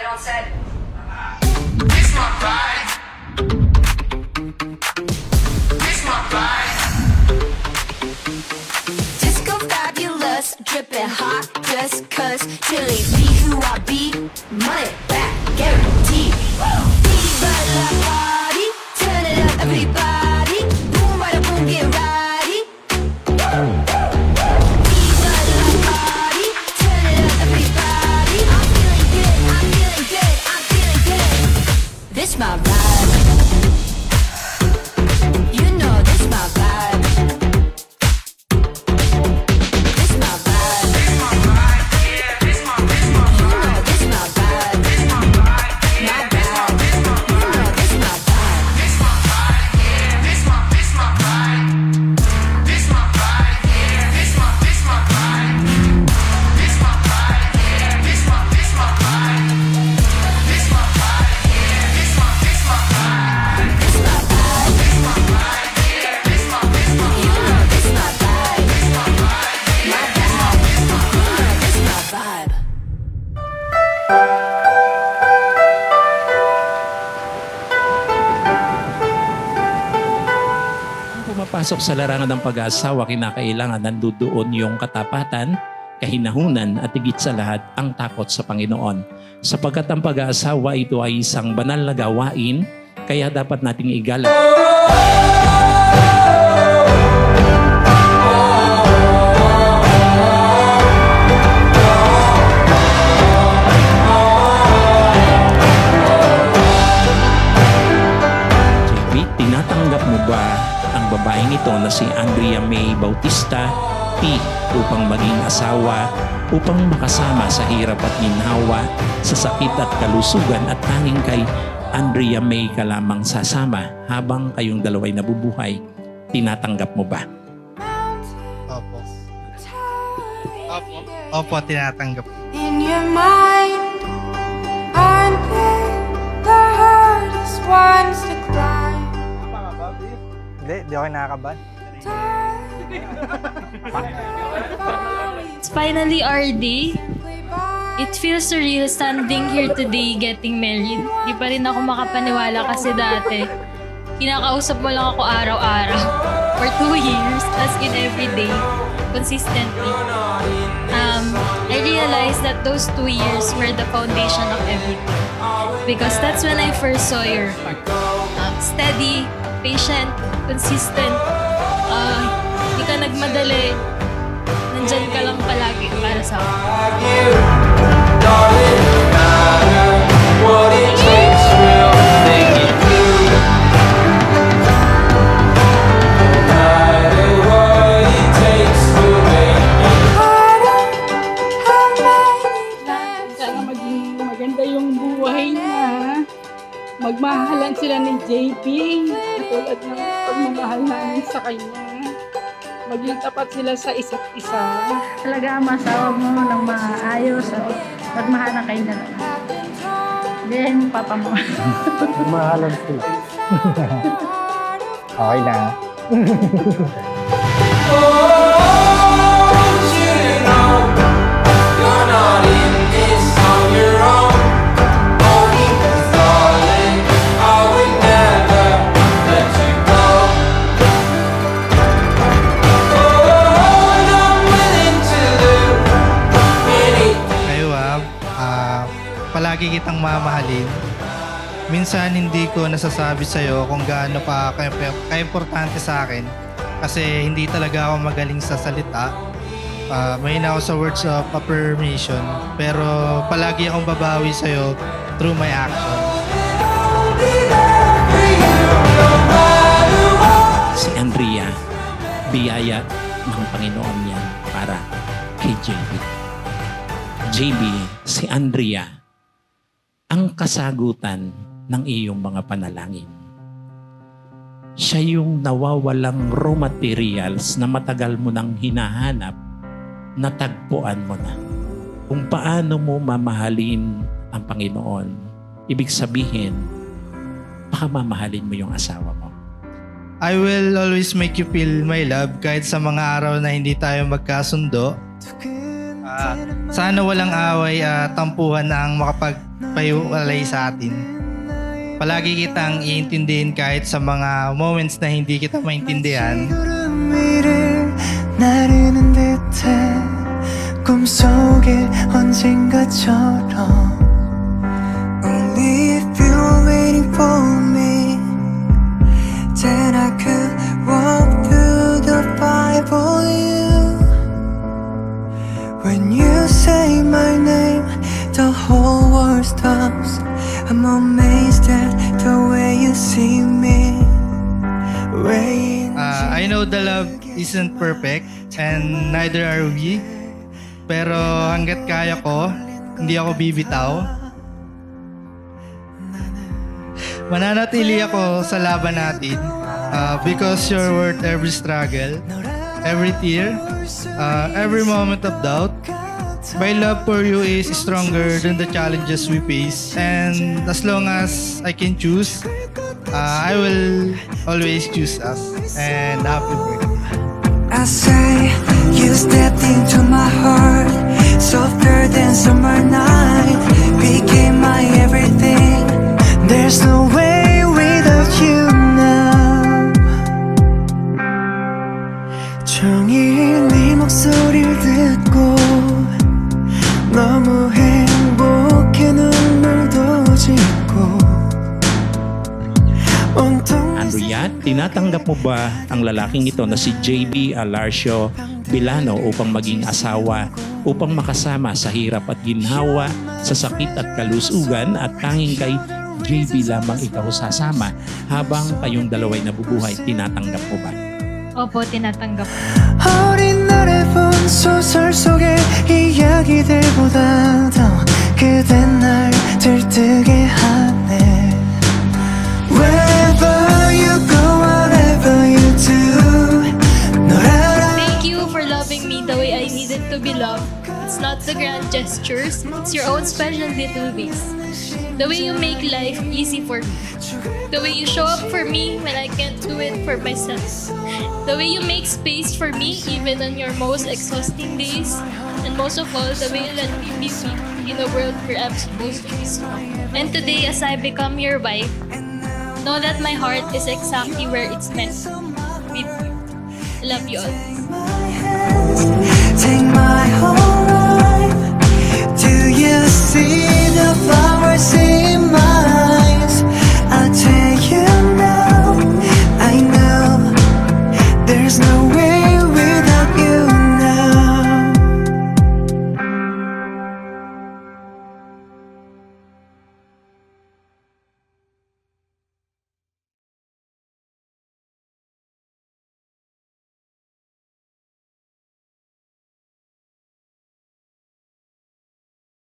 on set. It's my vibe. It's my vibe. Disco fabulous, dripping hot just cause. Chili be who I be, money back guaranteed. Viva la party, turn it up everybody. Boom, bada boom, get rowdy. Viva la party, turn it up everybody. I'm feeling good, I'm feeling good, I'm feeling good. This my vibe. You know this my vibe. This my vibe. This my vibe. Yeah, this my vibe. You know this my vibe. This my vibe. My vibe. You know this my vibe. This my vibe. Yeah, this my vibe. This my vibe. Yeah, this my vibe. This my vibe. Yeah, this my vibe. This my vibe. This my vibe. Yeah, this my vibe. This my vibe. This my vibe. Yeah, this my you know this my vibe. This my vibe. My vibe. You know this my vibe. Pumapasok sa larangan ng pag-aasawa, kinakailangan nandoon yung katapatan, kahinahunan at higit sa lahat ang takot sa Panginoon. Sapagkat ang pag-aasawa ito ay isang banal na gawain, kaya dapat nating igalang. JB, tinatanggap mo ba ang babaeng ito na si Andrea May Bautista P upang maging asawa, upang makasama sa hirap at ginhawa, sa sakit at kalusugan, at tanging kay Andrea May ka lamang sasama habang kayong dalaway nabubuhay? Tinatanggap mo ba? Opo. Opo, tinatanggap. In your mind, aren't they the hardest ones to climb? Hindi ako nakakaban. It's finally our day. It feels surreal standing here today getting married. Di pa rin ako makapaniwala kasi dati, kinakausap mo lang ako araw-araw for 2 years, as in every day, consistently. I realized that those 2 years were the foundation of everything. Because that's when I first saw your steady, patient, consistent, hindi ka nagmadali, nandyan ka lang palagi para sa akin. Sana maging maganda yung buhay niya. Magmahalan sila ni JP, katulad ng pagmamahal namin sa kanya. Maging tapat sila sa isa't isa. Talaga masawa mo ng maayos at magmahalan kayo na lang. Then, papa mo. Mahalan sila. Okay na. Palagi kitang mamahalin. Minsan hindi ko nasasabi sa'yo kung gaano pa ka-importante sa akin kasi hindi talaga ako magaling sa salita. Mahina ako sa words of affirmation, pero palagi akong babawi sa'yo through my action. Si Andrea, biyaya ng Panginoon yan para kay JB. JB, si Andrea, ang kasagutan ng iyong mga panalangin. Siya yung nawawalang raw materials na matagal mo nang hinahanap, natagpuan mo na. Kung paano mo mamahalin ang Panginoon, ibig sabihin, baka mamahalin mo yung asawa mo. I will always make you feel my love kahit sa mga araw na hindi tayo magkasundo. Sana walang away at tampuhan na ang makapagpaiwalay sa atin. Palagi kitang iintindihin kahit sa mga moments na hindi kita maintindihan. 위를 나르는 듯해 꿈속에 언젠가처럼 Only if you're waiting for me Then I could walk through the fire for you When you say my name The whole world stops I'm amazed at the way you see me I know the love isn't perfect and neither are we. Pero hanggat kaya ko, hindi ako bibitaw. Mananatili ako sa laban natin because you're worth every struggle, every tear, every moment of doubt. My love for you is stronger than the challenges we face. And as long as I can choose, I will always choose us. And happy birthday. I say you stepped into my heart Softer than summer night Became my everything There's no way without you now 종일 네 목소리를 듣고 너무 행복해 눈물도 짓고 Andrea, tinatanggap mo ba ang lalaking ito na si JB Alarcio Bilano upang maging asawa, upang makasama sa hirap at ginhawa, sa sakit at kalusugan at tanging kay JB lamang ikaw sasama habang kayong dalaway nabubuhay? Tinatanggap mo ba? Opo, tinatanggap. 어린 날에 본 소설 속의 이야기들보다 더 그댄 날 들뜨게 하네 Wherever you go, whatever you do Thank you for loving me the way I needed to be loved. It's not the grand gestures, it's your own special little ways. The way you make life easy for me. The way you show up for me when I can't do it for myself. The way you make space for me even on your most exhausting days. And most of all, the way you let me be me in a world where I'm supposed to be strong. And today, as I become your wife, know that my heart is exactly where it's meant with you. I love you all. Take my whole life. Do you see